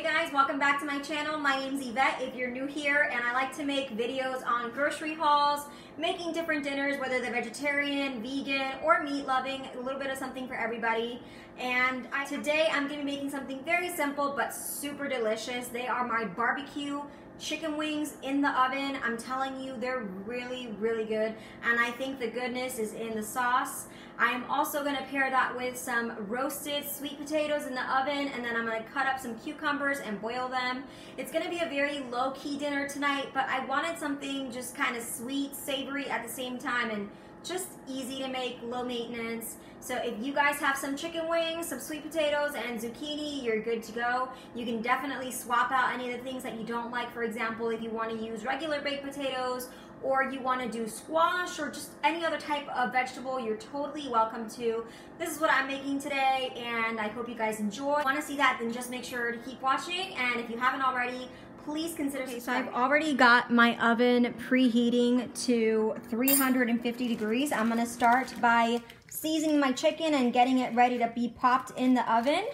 guys, welcome back to my channel. My name's Yvette if you're new here, and I like to make videos on grocery hauls, making different dinners, whether they're vegetarian, vegan, or meat loving, a little bit of something for everybody. And today I'm going to be making something very simple but super delicious. They are my barbecue chicken wings in the oven. I'm telling you, they're really good, and I think the goodness is in the sauce. I'm also going to pair that with some roasted sweet potatoes in the oven, and then I'm going to cut up some cucumbers and boil them. It's going to be a very low-key dinner tonight, but I wanted something just kind of sweet, savory at the same time, and just easy to make, low maintenance. So if you guys have some chicken wings, some sweet potatoes, and zucchini, you're good to go. You can definitely swap out any of the things that you don't like. For example, if you want to use regular baked potatoes, or you want to do squash, or just any other type of vegetable, you're totally welcome to. This is what I'm making today, and I hope you guys enjoy. If you want to see that, then just make sure to keep watching, and if you haven't already, please consider subscribing. So I've already got my oven preheating to 350 degrees. I'm gonna start by seasoning my chicken and getting it ready to be popped in the oven.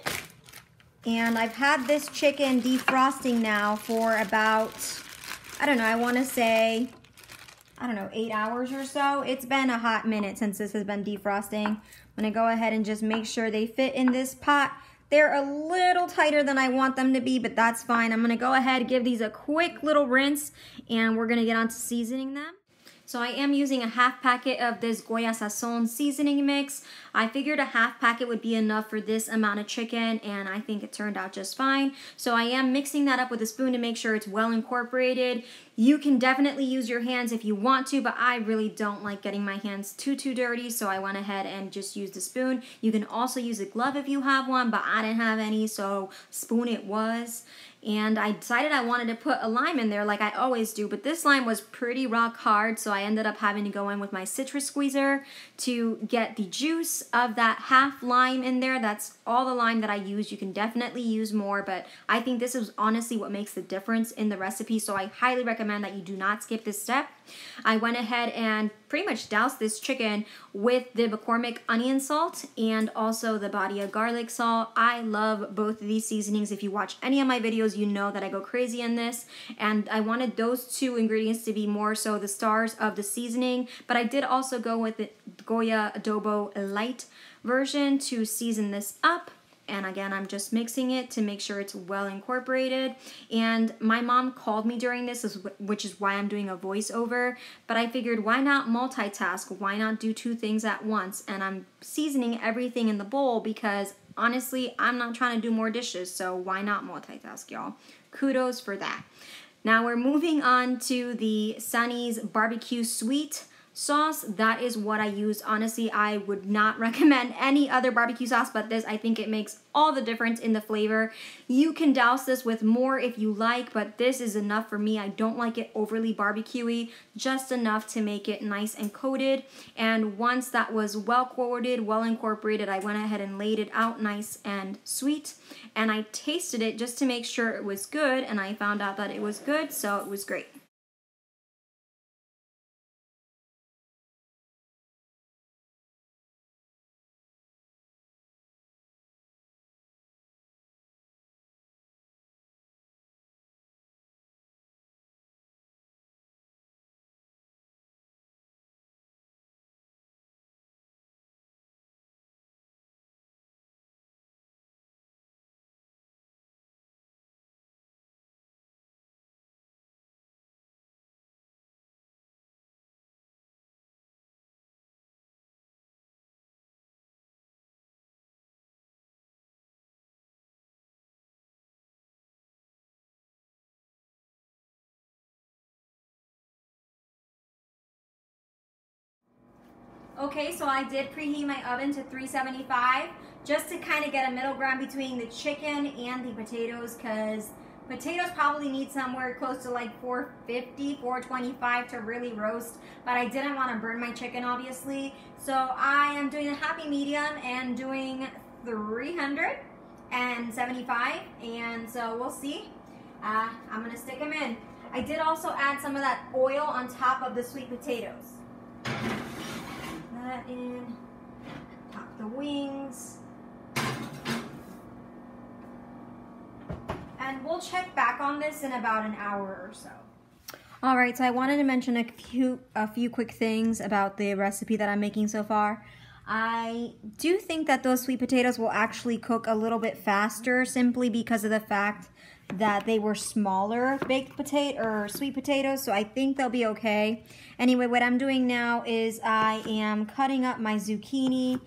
And I've had this chicken defrosting now for about, I don't know, I wanna say, 8 hours or so. It's been a hot minute since this has been defrosting. I'm gonna go ahead and just make sure they fit in this pot. They're a little tighter than I want them to be, but that's fine. I'm gonna go ahead and give these a quick little rinse, and we're gonna get on to seasoning them. So I am using a half packet of this Goya Sazon seasoning mix. I figured a half packet would be enough for this amount of chicken, and I think it turned out just fine. So I am mixing that up with a spoon to make sure it's well incorporated. You can definitely use your hands if you want to, but I really don't like getting my hands too dirty, so I went ahead and just used the spoon. You can also use a glove if you have one, but I didn't have any, so spoon it was. And I decided I wanted to put a lime in there like I always do, but this lime was pretty rock hard, so I ended up having to go in with my citrus squeezer to get the juice of that half lime in there. That's all the lime that I use. You can definitely use more, but I think this is honestly what makes the difference in the recipe, so I highly recommend that you do not skip this step. I went ahead and pretty much doused this chicken with the McCormick onion salt and also the Badia garlic salt. I love both of these seasonings. If you watch any of my videos, you know that I go crazy in this, and I wanted those two ingredients to be more so the stars of the seasoning, but I did also go with the Goya Adobo Light version to season this up. And again, I'm just mixing it to make sure it's well incorporated. And my mom called me during this, which is why I'm doing a voiceover. But I figured, why not multitask? Why not do two things at once? And I'm seasoning everything in the bowl because honestly, I'm not trying to do more dishes. So why not multitask, y'all? Kudos for that. Now we're moving on to the Sunny's barbecue sweet sauce. That is what I use. Honestly, I would not recommend any other barbecue sauce but this. I think it makes all the difference in the flavor. You can douse this with more if you like, but this is enough for me. I don't like it overly barbecuey, just enough to make it nice and coated. And once that was well coated, well incorporated, I went ahead and laid it out nice and sweet. And I tasted it just to make sure it was good, and I found out that it was good, so it was great. Okay, so I did preheat my oven to 375 just to kind of get a middle ground between the chicken and the potatoes, because potatoes probably need somewhere close to like 450, 425 to really roast, but I didn't want to burn my chicken obviously. So I am doing a happy medium and doing 375, and so we'll see. I'm gonna stick them in. I did also add some of that oil on top of the sweet potatoes. That in, top the wings, and and we'll check back on this in about an hour or so. All right, so I wanted to mention a few quick things about the recipe that I'm making so far. I do think that those sweet potatoes will actually cook a little bit faster simply because of the fact that they were smaller baked potato or sweet potatoes, so I think they'll be okay. Anyway, what I'm doing now is I am cutting up my zucchini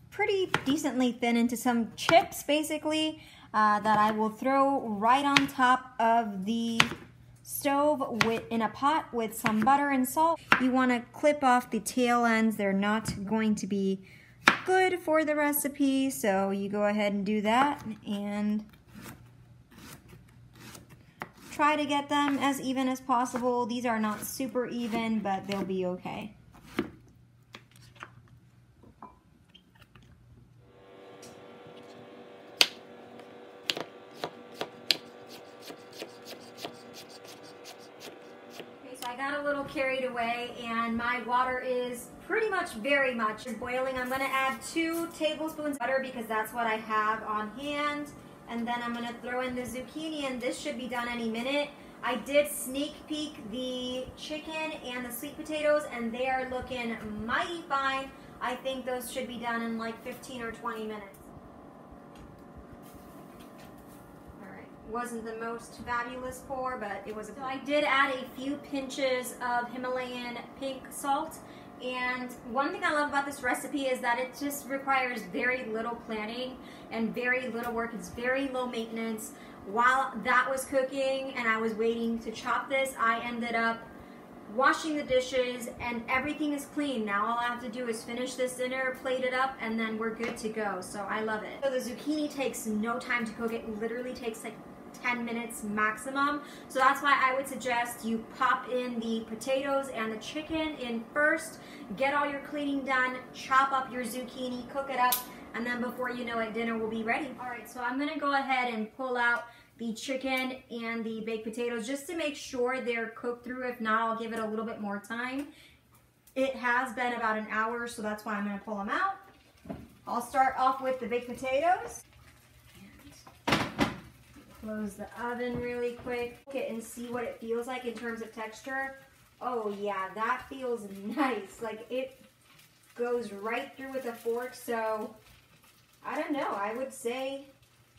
pretty decently thin into some chips, basically, that I will throw right on top of the stove in a pot with some butter and salt. You want to clip off the tail ends. They're not going to be good for the recipe, so you go ahead and do that and try to get them as even as possible. These are not super even, but they'll be okay. I got a little carried away and my water is pretty much very much boiling. I'm going to add 2 tablespoons of butter because that's what I have on hand. And then I'm going to throw in the zucchini, and this should be done any minute. I did sneak peek the chicken and the sweet potatoes and they are looking mighty fine. I think those should be done in like 15 or 20 minutes. Wasn't the most fabulous pour, but it was. So I did add a few pinches of Himalayan pink salt, and one thing I love about this recipe is that it just requires very little planning and very little work. It's very low maintenance. While that was cooking and I was waiting to chop this, I ended up washing the dishes and everything is clean. Now all I have to do is finish this dinner, plate it up, and then we're good to go. So I love it. So the zucchini takes no time to cook. It literally takes like 10 minutes maximum. So that's why I would suggest you pop in the potatoes and the chicken in first, get all your cleaning done, chop up your zucchini, cook it up, and then before you know it, dinner will be ready. All right, so I'm gonna go ahead and pull out the chicken and the baked potatoes just to make sure they're cooked through. If not, I'll give it a little bit more time. It has been about an hour, so that's why I'm gonna pull them out. I'll start off with the baked potatoes. Close the oven really quick. Look it and see what it feels like in terms of texture. Oh yeah, that feels nice. Like it goes right through with a fork. So I don't know, I would say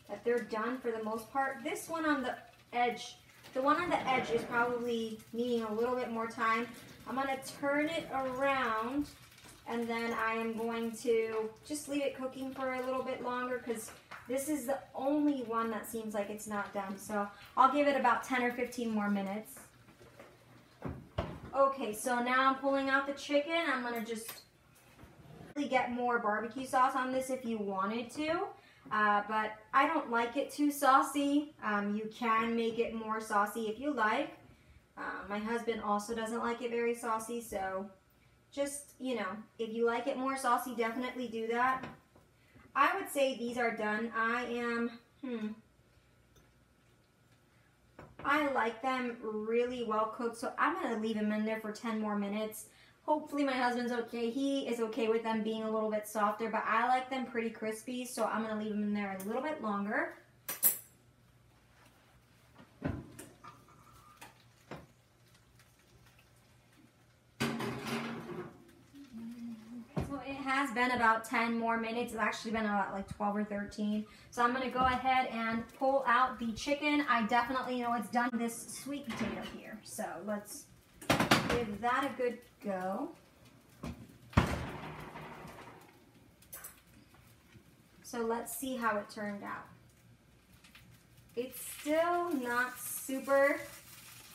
that they're done for the most part. This one on the edge, the one on the edge is probably needing a little bit more time. I'm gonna turn it around and then I am going to just leave it cooking for a little bit longer because this is the only one that seems like it's not done. So I'll give it about 10 or 15 more minutes. Okay, so now I'm pulling out the chicken. I'm gonna just get more barbecue sauce on this if you wanted to, but I don't like it too saucy. You can make it more saucy if you like. My husband also doesn't like it very saucy, so just, you know, if you like it more saucy, definitely do that. I would say these are done. I like them really well cooked, so I'm going to leave them in there for 10 more minutes. Hopefully my husband's okay. He is okay with them being a little bit softer, but I like them pretty crispy, so I'm going to leave them in there a little bit longer. Has been about 10 more minutes. It's actually been about like 12 or 13. So I'm going to go ahead and pull out the chicken. I definitely know it's done this sweet potato here. So let's give that a good go. So let's see how it turned out. It's still not super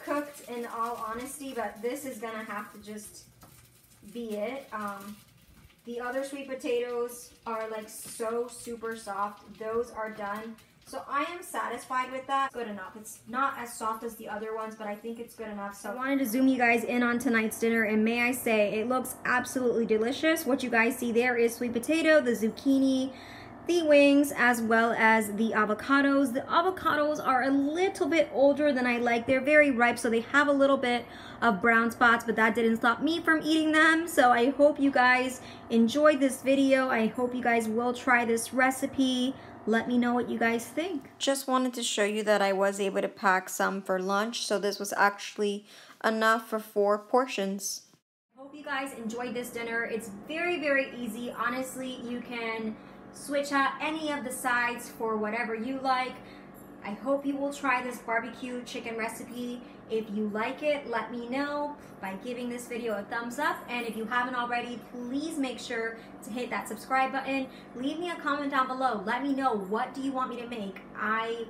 cooked in all honesty, but this is going to have to just be it. The other sweet potatoes are like so super soft. Those are done. So I am satisfied with that. Good enough. It's not as soft as the other ones, but I think it's good enough. So I wanted to zoom you guys in on tonight's dinner, and may I say, it looks absolutely delicious. What you guys see there is sweet potato, the zucchini, the wings, as well as the avocados. The avocados are a little bit older than I like. They're very ripe, so they have a little bit of brown spots, but that didn't stop me from eating them. So I hope you guys enjoyed this video. I hope you guys will try this recipe. let me know what you guys think. Just wanted to show you that I was able to pack some for lunch, so this was actually enough for 4 portions. Hope you guys enjoyed this dinner. It's very, very easy. Honestly, you can switch out any of the sides for whatever you like. I hope you will try this barbecue chicken recipe. If you like it, let me know by giving this video a thumbs up. And if you haven't already, please make sure to hit that subscribe button. Leave me a comment down below. Let me know, what do you want me to make? I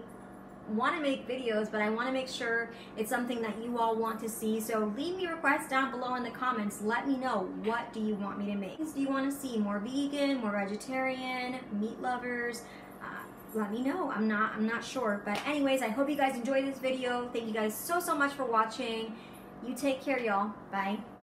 want to make videos, but I want to make sure it's something that you all want to see. So leave me requests down below in the comments. Let me know, what do you want me to make? Do you want to see more vegan, more vegetarian, meat lovers? Let me know. I'm not sure. But anyways, I hope you guys enjoyed this video. Thank you guys so much for watching. You take care, y'all. Bye.